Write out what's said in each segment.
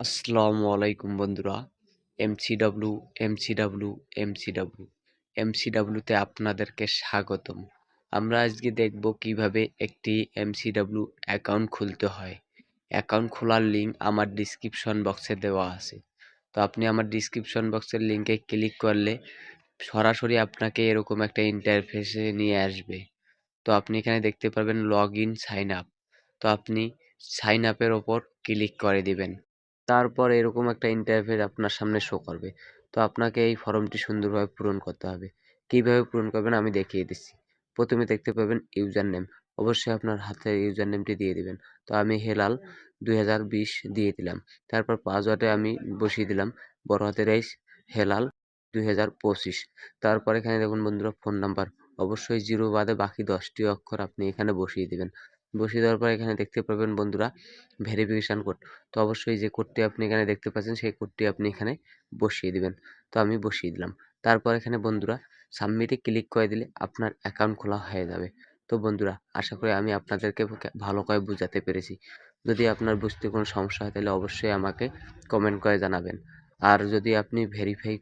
আসসালামু আলাইকুম বন্ধুরা। এমসিডব্লিউ এমসিডব্লিউ এমসিডব্লিউ এমসিডব্লিউতে আপনাদেরকে স্বাগতম। আমরা আজকে দেখব কিভাবে একটি এমসিডব্লিউ অ্যাকাউন্ট খুলতে হয়। অ্যাকাউন্ট খোলার লিঙ্ক আমার ডিসক্রিপশন বক্সে দেওয়া আছে। তো আপনি আমার ডিসক্রিপশন বক্সের লিঙ্কে ক্লিক করলে সরাসরি আপনাকে এরকম একটা ইন্টারফেসে নিয়ে আসবে। তো আপনি এখানে দেখতে পারবেন লগ ইন সাইন আপ। তো আপনি সাইন আপের ওপর ক্লিক করে দিবেন। তারপর এরকম একটা ইন্টারফেস আপনার সামনে শো করবে। তো আপনাকে এই ফর্মটি সুন্দরভাবে পূরণ করতে হবে। কিভাবে পূরণ করবেন আমি দেখিয়ে দিচ্ছি। প্রথমে দেখতে পাবেন ইউজার নেম। অবশ্যই আপনার হাতের ইউজার নেমটি দিয়ে দিবেন। তো আমি হেলাল 2020 দিয়ে দিলাম। তারপর পাসওয়ার্ডে আমি বসিয়ে দিলাম বড় হাতের এইচ হেলাল 2025। তারপর এখানে দেখুন বন্ধুরা ফোন নাম্বার অবশ্যই 0 বাদে বাকি 10টি অক্ষর আপনি এখানে বসিয়ে দিবেন। বসিয়ে দেওয়ার পর এখানে দেখতে পাবেন বন্ধুরা ভেরিফিকেশন কোড। তো অবশ্যই যে কোডটি আপনি এখানে দেখতে পাচ্ছেন সেই কোডটি আপনি এখানে বসিয়ে দিবেন। তো আমি বসিয়ে দিলাম। তারপর এখানে বন্ধুরা সাবমিটে ক্লিক করে দিলে আপনার অ্যাকাউন্ট খোলা হয়ে যাবে। তো বন্ধুরা আশা করি আমি আপনাদেরকে ভালো করে বুঝাতে পেরেছি। যদি আপনার বুঝতে কোনো সমস্যা হয় তাহলে অবশ্যই আমাকে কমেন্ট করে জানাবেন। আর যদি আপনি ভেরিফাই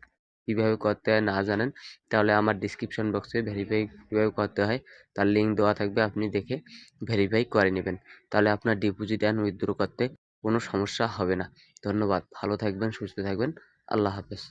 কিভাবে করতে হয় না জানেন তাহলে আমার ডিসক্রিপশন বক্সে ভেরিফাই কিভাবে করতে হয় তার লিঙ্ক দেওয়া থাকবে, আপনি দেখে ভেরিফাই করে নেবেন। তাহলে আপনার ডিপোজিট অ্যান্ড উইথড্র করতে কোনো সমস্যা হবে না। ধন্যবাদ। ভালো থাকবেন, সুস্থ থাকবেন। আল্লাহ হাফেজ।